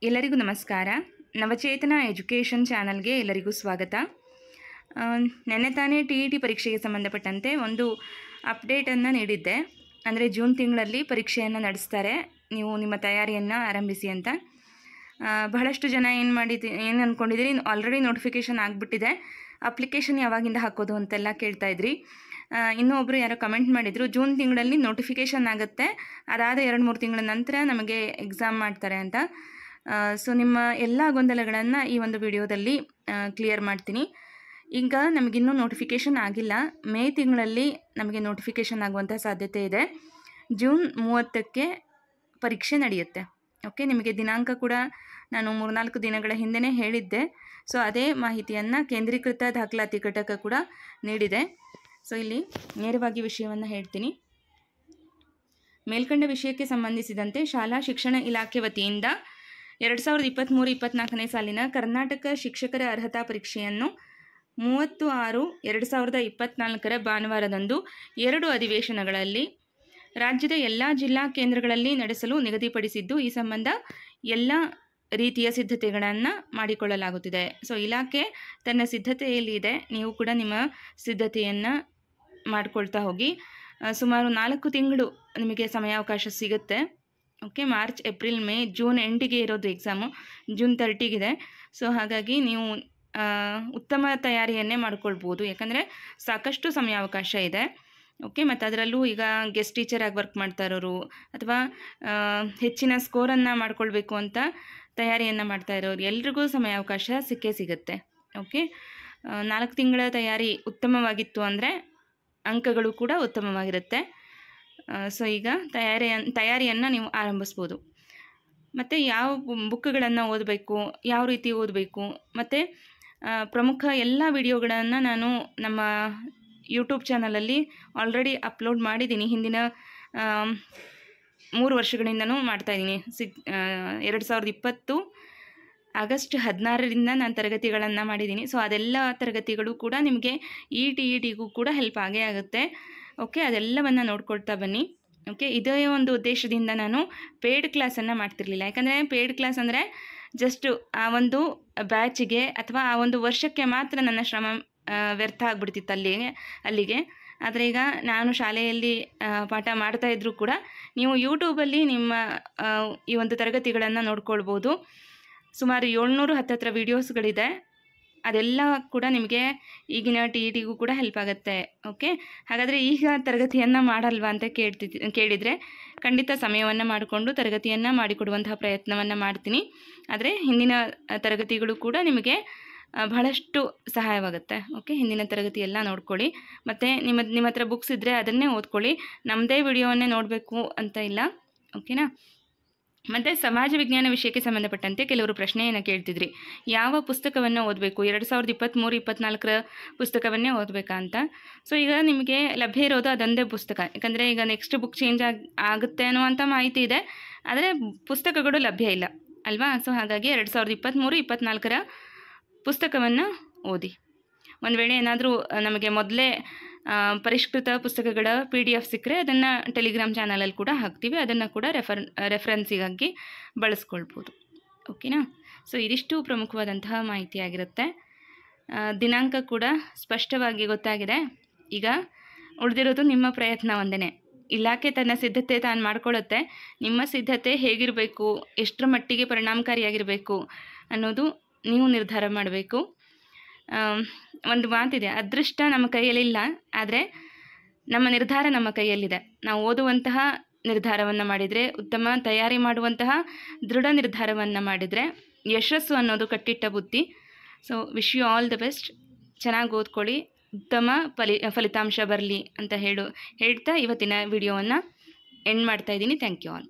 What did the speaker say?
ಎಲ್ಲರಿಗೂ ನಮಸ್ಕಾರ. ನವಚೇತನ ಎಜುಕೇಷನ್ ಚಾನಲ್ಗೆ ಎಲ್ಲರಿಗೂ ಸ್ವಾಗತ. ನೆನ್ನೆ ತಾನೇ TET ಪರೀಕ್ಷೆಗೆ ಸಂಬಂಧಪಟ್ಟಂತೆ ಒಂದು ಅಪ್ಡೇಟನ್ನು ನೀಡಿದ್ದೆ. ಅಂದರೆ ಜೂನ್ ತಿಂಗಳಲ್ಲಿ ಪರೀಕ್ಷೆಯನ್ನು ನಡೆಸ್ತಾರೆ, ನೀವು ನಿಮ್ಮ ತಯಾರಿಯನ್ನು ಆರಂಭಿಸಿ ಅಂತ. ಬಹಳಷ್ಟು ಜನ ಏನು ಅಂದ್ಕೊಂಡಿದ್ದೀರಿ, ಆಲ್ರೆಡಿ ನೋಟಿಫಿಕೇಷನ್ ಆಗಿಬಿಟ್ಟಿದೆ, ಅಪ್ಲಿಕೇಶನ್ ಯಾವಾಗಿಂದ ಹಾಕೋದು ಅಂತೆಲ್ಲ ಕೇಳ್ತಾಯಿದ್ರಿ. ಇನ್ನೂ ಒಬ್ಬರು ಯಾರೋ ಕಮೆಂಟ್ ಮಾಡಿದರು, ಜೂನ್ ತಿಂಗಳಲ್ಲಿ ನೋಟಿಫಿಕೇಷನ್ ಆಗುತ್ತೆ, ಅದಾದ 2-3 ತಿಂಗಳ ನಂತರ ನಮಗೆ ಎಕ್ಸಾಮ್ ಮಾಡ್ತಾರೆ ಅಂತ. ಸೊ ನಿಮ್ಮ ಎಲ್ಲ ಗೊಂದಲಗಳನ್ನು ಈ ಒಂದು ವಿಡಿಯೋದಲ್ಲಿ ಕ್ಲಿಯರ್ ಮಾಡ್ತೀನಿ. ಈಗ ನಮಗಿನ್ನೂ ನೋಟಿಫಿಕೇಷನ್ ಆಗಿಲ್ಲ, ಮೇ ತಿಂಗಳಲ್ಲಿ ನಮಗೆ ನೋಟಿಫಿಕೇಷನ್ ಆಗುವಂಥ ಸಾಧ್ಯತೆ ಇದೆ. ಜೂನ್ 30ಕ್ಕೆ ಪರೀಕ್ಷೆ ನಡೆಯುತ್ತೆ. ಓಕೆ, ನಿಮಗೆ ದಿನಾಂಕ ಕೂಡ ನಾನು 3-4 ದಿನಗಳ ಹಿಂದೆಯೇ ಹೇಳಿದ್ದೆ. ಸೊ ಅದೇ ಮಾಹಿತಿಯನ್ನು ಕೇಂದ್ರೀಕೃತ ದಾಖಲಾತಿ ಘಟಕ ಕೂಡ ನೀಡಿದೆ. ಸೊ ಇಲ್ಲಿ ನೇರವಾಗಿ ವಿಷಯವನ್ನು ಹೇಳ್ತೀನಿ. ಮೇಲ್ಕಂಡ ವಿಷಯಕ್ಕೆ ಸಂಬಂಧಿಸಿದಂತೆ ಶಾಲಾ ಶಿಕ್ಷಣ ಇಲಾಖೆ ವತಿಯಿಂದ 2023-24ನೇ ಸಾಲಿನ ಕರ್ನಾಟಕ ಶಿಕ್ಷಕರ ಅರ್ಹತಾ ಪರೀಕ್ಷೆಯನ್ನು 30/6/2024 ಭಾನುವಾರದಂದು 2 ಅಧಿವೇಶನಗಳಲ್ಲಿ ರಾಜ್ಯದ ಎಲ್ಲ ಜಿಲ್ಲಾ ಕೇಂದ್ರಗಳಲ್ಲಿ ನಡೆಸಲು ನಿಗದಿಪಡಿಸಿದ್ದು, ಈ ಸಂಬಂಧ ಎಲ್ಲ ರೀತಿಯ ಸಿದ್ಧತೆಗಳನ್ನು ಮಾಡಿಕೊಳ್ಳಲಾಗುತ್ತಿದೆ. ಸೊ ಇಲಾಖೆ ತನ್ನ ಸಿದ್ಧತೆಯಲ್ಲಿ ಇದೆ, ನೀವು ಕೂಡ ನಿಮ್ಮ ಸಿದ್ಧತೆಯನ್ನು ಮಾಡಿಕೊಳ್ತಾ ಹೋಗಿ. ಸುಮಾರು 4 ತಿಂಗಳು ನಿಮಗೆ ಸಮಯಾವಕಾಶ ಸಿಗುತ್ತೆ. Okay, March, April, May, June ಎಂಡಿಗೆ ಇರೋದು ಎಕ್ಸಾಮು, ಜೂನ್ 30ಗಿದೆ. ಸೊ ಹಾಗಾಗಿ ನೀವು ಉತ್ತಮ ತಯಾರಿಯನ್ನೇ ಮಾಡ್ಕೊಳ್ಬೋದು, ಯಾಕಂದರೆ ಸಾಕಷ್ಟು ಸಮಯಾವಕಾಶ ಇದೆ. ಓಕೆ, ಮತ್ತು ಅದರಲ್ಲೂ ಈಗ ಗೆಸ್ಟ್ ಟೀಚರಾಗಿ ವರ್ಕ್ ಮಾಡ್ತಾ ಇರೋರು ಅಥವಾ ಹೆಚ್ಚಿನ ಸ್ಕೋರನ್ನು ಮಾಡ್ಕೊಳ್ಬೇಕು ಅಂತ ತಯಾರಿಯನ್ನು ಮಾಡ್ತಾ ಇರೋರು ಎಲ್ರಿಗೂ ಸಮಯಾವಕಾಶ ಸಿಗುತ್ತೆ. ಓಕೆ, 4 ತಿಂಗಳ ತಯಾರಿ ಉತ್ತಮವಾಗಿತ್ತು ಅಂದರೆ ಅಂಕಗಳು ಕೂಡ ಉತ್ತಮವಾಗಿರುತ್ತೆ. ಸೊ ಈಗ ತಯಾರಿಯನ್ನು ನೀವು ಆರಂಭಿಸ್ಬೋದು. ಮತ್ತು ಯಾವ ಬುಕ್ಗಳನ್ನು ಓದಬೇಕು, ಯಾವ ರೀತಿ ಓದಬೇಕು, ಮತ್ತು ಪ್ರಮುಖ ಎಲ್ಲ ವಿಡಿಯೋಗಳನ್ನು ನಾನು ನಮ್ಮ ಯೂಟ್ಯೂಬ್ ಚಾನಲಲ್ಲಿ ಆಲ್ರೆಡಿ ಅಪ್ಲೋಡ್ ಮಾಡಿದ್ದೀನಿ. ಹಿಂದಿನ 3 ವರ್ಷಗಳಿಂದನೂ ಮಾಡ್ತಾಯಿದ್ದೀನಿ. 2020 ಆಗಸ್ಟ್ 16ರಿಂದ ನಾನು ತರಗತಿಗಳನ್ನು ಮಾಡಿದ್ದೀನಿ. ಸೊ ಅದೆಲ್ಲ ತರಗತಿಗಳು ಕೂಡ ನಿಮಗೆ ಈ TETಗೂ ಕೂಡ ಹೆಲ್ಪ್ ಆಗೇ ಆಗುತ್ತೆ. ಓಕೆ, ಅದೆಲ್ಲವನ್ನು ನೋಡ್ಕೊಳ್ತಾ ಬನ್ನಿ. ಓಕೆ, ಇದೇ ಒಂದು ಉದ್ದೇಶದಿಂದ ನಾನು ಪೇಯ್ಡ್ ಕ್ಲಾಸನ್ನು ಮಾಡ್ತಿರಲಿಲ್ಲ. ಯಾಕಂದರೆ ಪೇಯ್ಡ್ ಕ್ಲಾಸ್ ಅಂದರೆ ಜಸ್ಟು ಆ ಒಂದು ಬ್ಯಾಚಿಗೆ ಅಥವಾ ಆ ಒಂದು ವರ್ಷಕ್ಕೆ ಮಾತ್ರ ನನ್ನ ಶ್ರಮ ವ್ಯರ್ಥ ಆಗಿಬಿಡ್ತಿತ್ತು ಅಲ್ಲಿಗೆ. ಆದರೆ ಈಗ ನಾನು ಶಾಲೆಯಲ್ಲಿ ಪಾಠ ಮಾಡ್ತಾಯಿದ್ರು ಕೂಡ ನೀವು ಯೂಟ್ಯೂಬಲ್ಲಿ ನಿಮ್ಮ ಈ ಒಂದು ತರಗತಿಗಳನ್ನು ನೋಡ್ಕೊಳ್ಬೋದು. ಸುಮಾರು 700 ಹತ್ತಿರ ವೀಡಿಯೋಸ್ಗಳಿದೆ. ಅದೆಲ್ಲ ಕೂಡ ನಿಮಗೆ ಈಗಿನ TETಗೂ ಕೂಡ ಹೆಲ್ಪ್ ಆಗುತ್ತೆ. ಓಕೆ, ಹಾಗಾದರೆ ಈಗ ತರಗತಿಯನ್ನು ಮಾಡಲ್ವಾ ಅಂತ ಕೇಳಿದರೆ ಖಂಡಿತ ಸಮಯವನ್ನು ಮಾಡಿಕೊಂಡು ತರಗತಿಯನ್ನು ಮಾಡಿಕೊಡುವಂತಹ ಪ್ರಯತ್ನವನ್ನು ಮಾಡ್ತೀನಿ. ಆದರೆ ಹಿಂದಿನ ತರಗತಿಗಳು ಕೂಡ ನಿಮಗೆ ಬಹಳಷ್ಟು ಸಹಾಯವಾಗುತ್ತೆ. ಓಕೆ, ಹಿಂದಿನ ತರಗತಿ ಎಲ್ಲ ನೋಡ್ಕೊಳ್ಳಿ. ಮತ್ತು ನಿಮ್ಮ ಹತ್ರ ಬುಕ್ಸ್ ಇದ್ದರೆ ಅದನ್ನೇ ಓದ್ಕೊಳ್ಳಿ, ನಮ್ಮದೇ ವಿಡಿಯೋವನ್ನೇ ನೋಡಬೇಕು ಅಂತ ಇಲ್ಲ. ಓಕೆನಾ? ಮತ್ತು ಸಮಾಜ ವಿಜ್ಞಾನ ವಿಷಯಕ್ಕೆ ಸಂಬಂಧಪಟ್ಟಂತೆ ಕೆಲವರು ಪ್ರಶ್ನೆಯನ್ನು ಕೇಳ್ತಿದ್ರಿ, ಯಾವ ಪುಸ್ತಕವನ್ನು ಓದಬೇಕು, 2023-24 ಪುಸ್ತಕವನ್ನೇ ಓದಬೇಕಾ ಅಂತ. ಸೊ ಈಗ ನಿಮಗೆ ಲಭ್ಯ ಇರೋದು ಅದೊಂದೇ ಪುಸ್ತಕ, ಯಾಕಂದರೆ ಈಗ ನೆಕ್ಸ್ಟ್ ಬುಕ್ ಚೇಂಜ್ ಆಗುತ್ತೆ ಅನ್ನುವಂಥ ಮಾಹಿತಿ ಇದೆ, ಆದರೆ ಪುಸ್ತಕಗಳು ಲಭ್ಯ ಇಲ್ಲ ಅಲ್ವಾ. ಸೊ ಹಾಗಾಗಿ 2023-24 ಪುಸ್ತಕವನ್ನು ಓದಿ. ಒಂದು ವೇಳೆ ಏನಾದರೂ ನಮಗೆ ಮೊದಲೇ ಪರಿಷ್ಕೃತ ಪುಸ್ತಕಗಳ PDF ಸಿಕ್ಕರೆ ಅದನ್ನು ಟೆಲಿಗ್ರಾಮ್ ಚಾನಲಲ್ಲಿ ಕೂಡ ಹಾಕ್ತೀವಿ, ಅದನ್ನು ಕೂಡ ರೆಫರೆನ್ಸಿಗಾಗಿ ಬಳಸ್ಕೊಳ್ಬೋದು. ಓಕೆನಾ? ಸೊ ಇದಿಷ್ಟು ಪ್ರಮುಖವಾದಂತಹ ಮಾಹಿತಿಯಾಗಿರುತ್ತೆ. ದಿನಾಂಕ ಕೂಡ ಸ್ಪಷ್ಟವಾಗಿ ಗೊತ್ತಾಗಿದೆ. ಈಗ ಉಳಿದಿರೋದು ನಿಮ್ಮ ಪ್ರಯತ್ನ ಒಂದೇ. ಇಲಾಖೆ ತನ್ನ ಸಿದ್ಧತೆ ತಾನು ಮಾಡ್ಕೊಳ್ಳುತ್ತೆ. ನಿಮ್ಮ ಸಿದ್ಧತೆ ಹೇಗಿರಬೇಕು, ಎಷ್ಟರ ಮಟ್ಟಿಗೆ ಪರಿಣಾಮಕಾರಿಯಾಗಿರಬೇಕು ಅನ್ನೋದು ನೀವು ನಿರ್ಧಾರ ಮಾಡಬೇಕು. ಒಂದು ಮಾತಿದೆ, ಅದೃಷ್ಟ ನಮ್ಮ ಕೈಯಲ್ಲಿಲ್ಲ, ಆದರೆ ನಮ್ಮ ನಿರ್ಧಾರ ನಮ್ಮ ಕೈಯಲ್ಲಿದೆ. ನಾವು ಓದುವಂತಹ ನಿರ್ಧಾರವನ್ನು ಮಾಡಿದರೆ, ಉತ್ತಮ ತಯಾರಿ ಮಾಡುವಂತಹ ದೃಢ ನಿರ್ಧಾರವನ್ನು ಮಾಡಿದರೆ ಯಶಸ್ಸು ಅನ್ನೋದು ಕಟ್ಟಿಟ್ಟ ಬುದ್ಧಿ. So wish you all the best. ಚೆನ್ನಾಗಿ ಓದ್ಕೊಳ್ಳಿ, ಉತ್ತಮ ಫಲಿತಾಂಶ ಬರಲಿ ಅಂತ ಹೇಳ್ತಾ ಇವತ್ತಿನ ವಿಡಿಯೋವನ್ನು ಎಂಡ್ ಮಾಡ್ತಾಯಿದ್ದೀನಿ. Thank you all.